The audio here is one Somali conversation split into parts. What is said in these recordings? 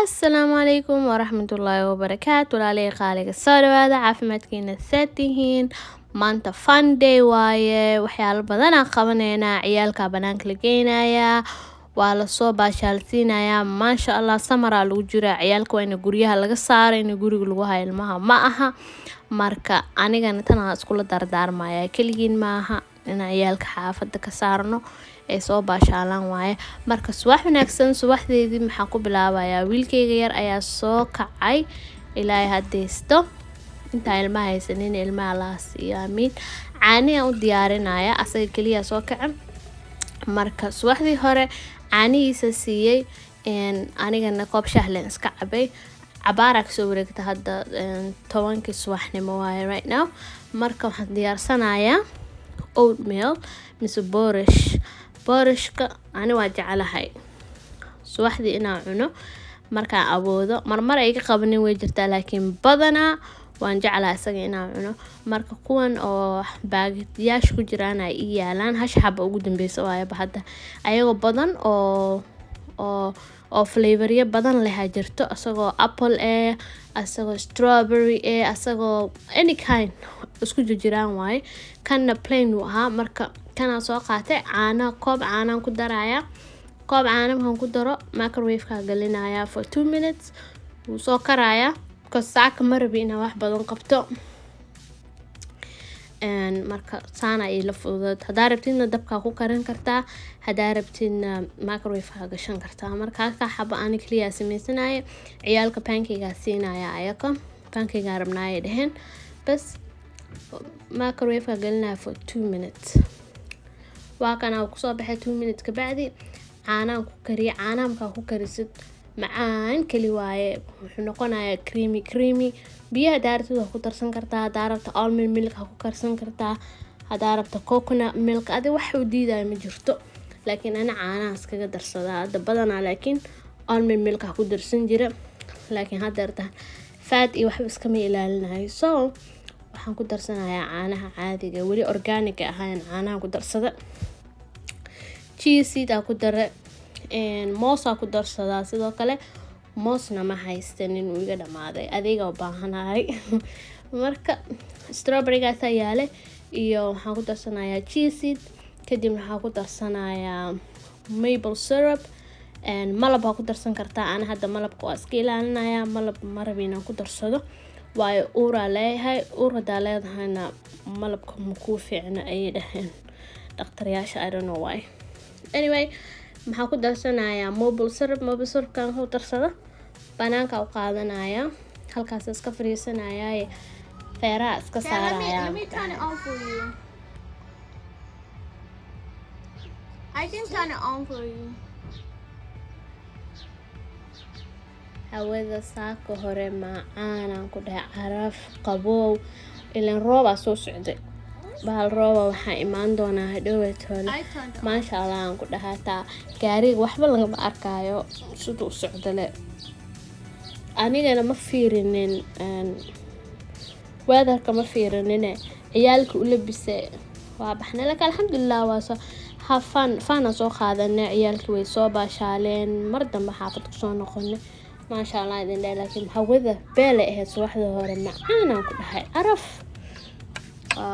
Assalaamu calaykum waraxmatullaahi wabarakaatu walaalay qaaliga soo dhawaada caafimaadkiina saa tihiin maanta fun day waaye waxyaalo badan aan qabanaynaa ciyaalka banaanka la geynayaa waa lasoo baashaalsiinayaa maasha allah samaraa lagu jiraa ciyaalka waa in guryaha laga saaro in guriga lagu hayo ilmaha ma aha marka anigana tan aan iskula dardaarmaya keligiin maaha in ciyaalka xaafada ka saarno ay soo baashaalaan waaye marka subax wanaagsan subaxdeedii maxaan ku bilaabayaa wiilkayga yar ayaa soo kacay ilaahay hadeysto intaa ilmaha haysanin ilmaha laas iyo amiin caaniyan u diyaarinaya asaga kaliya soo kacan marka subaxdii hore caanihiisa siiyey anigana koob shahlen iska cabay cabaara kasoo wareegta hadda 10 subaxnimo waaye right now marka waxaan diyaarsanayaa oatmeal mise boorishka ani waa jecelahay subaxdii inaan cuno markaan awoodo marmar ay ka qabanin way jirtaa laakiin badanaa waan jeclahay isaga inaan cuno marka kuwan oo baagyaasha ku jiraan ay ii yaalaan hash xaba ugu dambeysa waayaba hadda ayagoo badan oo flavoryo badan leh jirto asagoo apple asagoo strawberry asagoo any kind isku jiraan waaye kanna plain uu ahaa marka kana soo qaatay koob caana ku daraya koob caana markaan ku daro microwave ka galinaya for 2 minutes wuu soo karaya saaka marabi inaan wax badan qabto marka saana ila fudud hadaa rabtidna dabka ku karin kartaa hadaa rabtidna microwave ka gashan kartaa marka halka xaba aan kaliya sameysanayo ciyaalka pancake siinaya ayaka pancake rabnaa dheheen bas microwave ka galinaya for 2 minutes waa kana ku soo baxay 2 minutes ka bacdi caanaan ku kariyo caanaamka ku karisid macaan kali waaye wuxuu noqonayaa creamy biyaha daartida ku darsan kartaa daarabta almond milk ku karsan kartaa daarabta coconut milk adi wax u diiday ma jirto laakiin ana caanaha iskaga darsadaa hadda badanaa laakiin almond milk ku darsan jira laakiin hadda fat iyo waxba iska ma ilaalinayo so waxaan ku darsanayaa caanaha caadiga wali organic ahaan caanaha ku darsada cheese ku dare moos ku darsadaa sidoo kale moosna ma haystanin uu iga dhamaaday adiga u baahanahay marka strawberry gaas yaale iyo waxaan ku darsanayaa cheese kadib waxaan ku darsanayaa maple syrup malab ku darsan kartaa ana hadda malabka waa iska ilaalinayaa malab marabina ku darsado waayo uura leeyahay uurada leedahayna malabka ma ku fiicna ay dhaheen dhaqtaryaasha I don't know why anyway maxaa ku darsanayaa maple syrup kan ku darsada banaanka u qaadanaya halkaas iska fariisanaya feeraha iska saaraya Let me turn it on for you. I can turn it on for you. hawada saaka hore macaan ku dhahay caraf qabow ilan rooba soo socday bahal rooba waxaa imaan doonaa hadhowatoole maasha allah aan ku dhahataa gaariga waxba lagama arkaayo siduu socdale anigana ma fiirinin weatherka ma fiirinine ciyaalka u labise waa baxnay laakiin alxamdulilah waa soo fana soo qaadanay ciyaalka way soo baashaaleen mar dambe xaafad ku soo noqonay maasha allah idin dheer laakiin hawada beele ahayd subaxda hore macaan aan ku dhahay caraf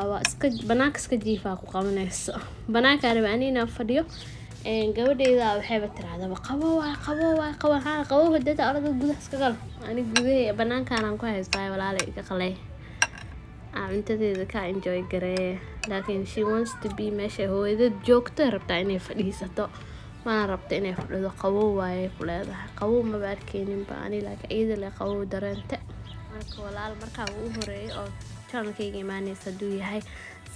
waa iska banaanka iska jiifaa ku qabanayso banaanka raba anina fadhiyo gabadheeda waxayba tiraahdaa qabo hadda arada gudaha iska gal ani gudaha banaankaan aan ku haystaa walaalay ka qalay cuntadeeda ka enjoy garee laakiin she wants to be meesha hooyada joogto rabtaa inay fadhiisato mana rabta inay fadhido qabow waaye ku leedahay qabow ma baarkeenin ba ani laakiin iyada le qabow dareente marka walaal markaa ugu horeeyay oo channelkayga imaanaysa haduu yahay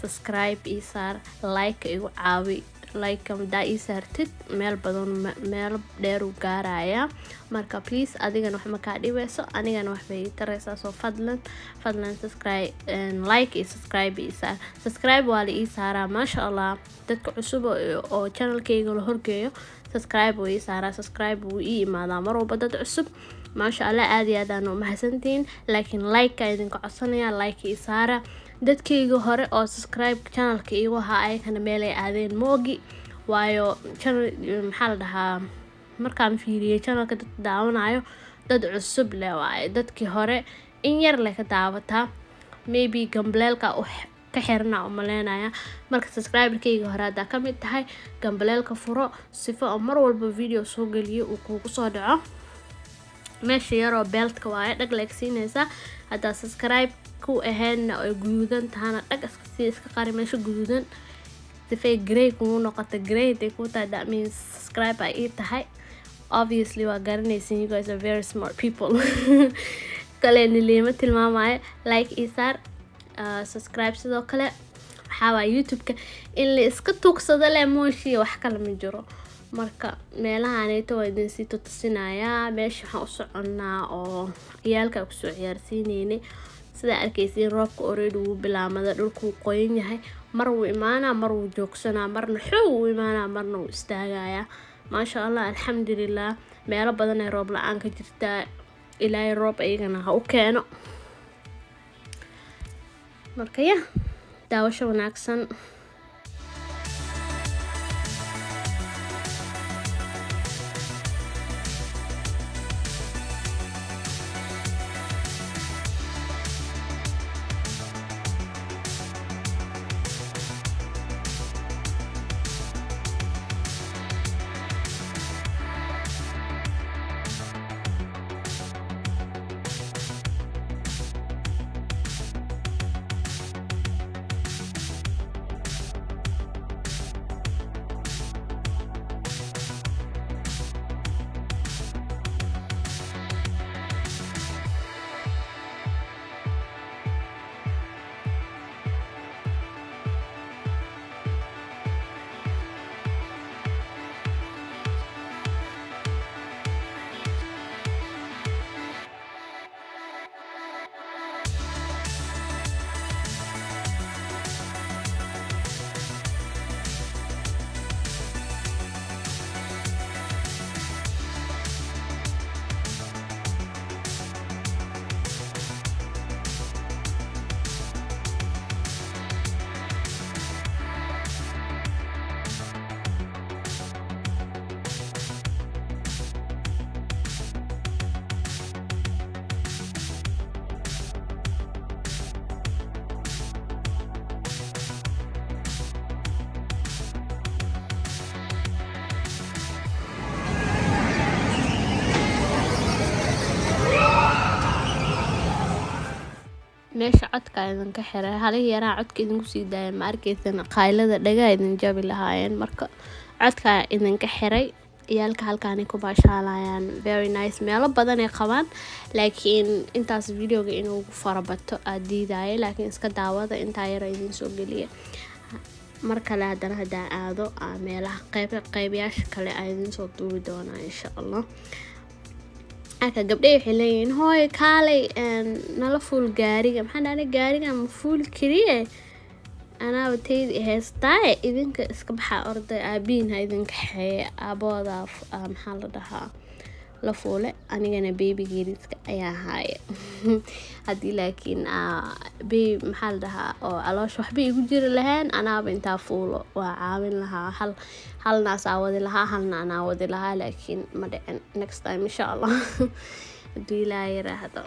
subscribe ii saar like igu caawi like daa ii saartid meel badan meel dheer u gaaraya marka please adigana wax ma kaa dhibeyso anigana wax bay taraysaa soo fadlan subscribe like iyo subscribe ii saar subscribe waa la ii saaraa maasha allah dadka cusub oo channelkayga la horgeeyo subscribe wuu ii saaraa subscribe wuu ii imaadaa mar walba dad cusub maasha allah aad iyo aad aan u mahadsantihiin laakiin like idinka codsanaya like ii saara dadkayga hore oo subscribe channelka iigu ahaa ayakana meel ay aadeen moogi waayo channel maxaa la dhahaa markaan fiiriyay channelka dadka daawanayo dad cusub leh waaye, dadkii hore in yar leh ka daawataa, maybe gambaleelka ka xirna umaleynaya. Marka subscriberkayga hore haddaa ka mid tahay, gambaleelka furo sifo oo mar walba video soo geliyo uu kugu soo dhaco. meesha yaroo beltka waaye dhag like siinaysaa. haddaa subscribe ku ahaydna oo guduudan tahana dhag iska qari meesha guduudan sifay grey kugu noqoto. grey day ku tahay, that means subscribe ay ii tahay. obviously waa garanaysin, you guys are very smart people. kale niliima tilmaamaya like ii saar, subscribe sidoo kale. waxaa waa youtube-ka in la iska tuugsado leh mooshi, wax kale ma jiro. marka meelahaaneyto waa idin sii tutusinayaa. meesha waxaan u soconnaa oo ciyaalka kusoo ciyaarsiineynay. sida arkaysiin roobka already wuu bilaamada, dhulku qoyan yahay. mar wuu imaanaa, mar wuu joogsanaa, marna xoog wuu imaanaa, marna wuu istaagayaa. maasha allah, alxamdulilah. meelo badan ay roob la-aan ka jirtaa. ilaahay roob ayagana ha u keeno. marka ya daawasho wanaagsan. meesha codka idinka xiray, halihii yaraa codka idinku sii daaya, ma arkaysan qaylada dhagaa idin jabi lahaayeen. marka codka idinka xiray. ciyaalka halkaanay ku baashaalayaan, very nice. meelo badan ay qabaan, laakiin intaas videoga inuu farabato aad diidaayo. laakiin iska daawada intaa yara idin soo geliya. mar kale haddana haddaan aado meelaha qaybayaasha kale aa idin soo duubi doonaa insha allah. aka gabdhay waxay leeyihiin hooy kaalay nala fuul gaariga. maxaan dhahnay gaariga ma fuul keliye anaaba taydi heystaaye idinka iska baxaa orday. aabiin ha idinka xeeye, aabooda maxaa la dhahaa la fuule, anigana babygeeriska ayaa haaye. haddii laakiin maxaa la dhahaa oo caloosha waxba igu jiri lahayn, anaaba intaa fuulo waa caawin lahaa. halnaas aa wadi lahaa, halna anaa wadi lahaa, laakiin ma dhicin. next time insha allah hadduu ilaahay yiraahdo.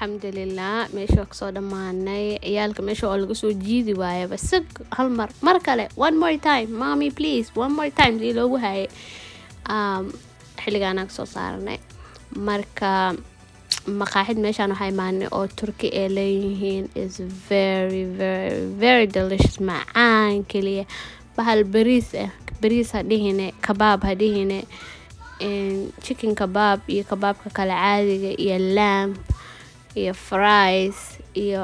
alxamdulilah meesha waa kasoo dhammaanay ciyaalka meesha oo laga soo jiidi waaya bas hal mar kale one more time mommy please one more time sii loogu hayay xilligaana kasoo saaranay marka maqaaxid meeshaan waxaa imaanay oo turki ay leeyihiin is very very very delicious macaan keliya bahal bariis ha dhihine kabaab ha dhihine chicken kabaab iyo kabaabka kale caadiga iyo lamb iyo fries iyo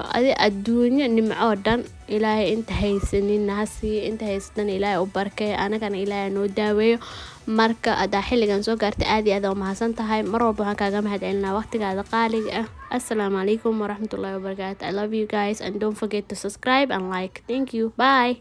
adduunyo nimco dhan ilaahay inta haysanin hasiiyo inta haysatan ilaahay u barkay anagana ilaahay noo daaweeyo marka adaa xilligan soo gaartay aad iyo aad u mahadsan tahay mar walba waxaan kaaga mahadcelinaa waqtigaada qaaliga ah assalaamu calaykum waraxmatullaahi wabarakaatu I love you guys and don't forget to subscribe and like thank you bye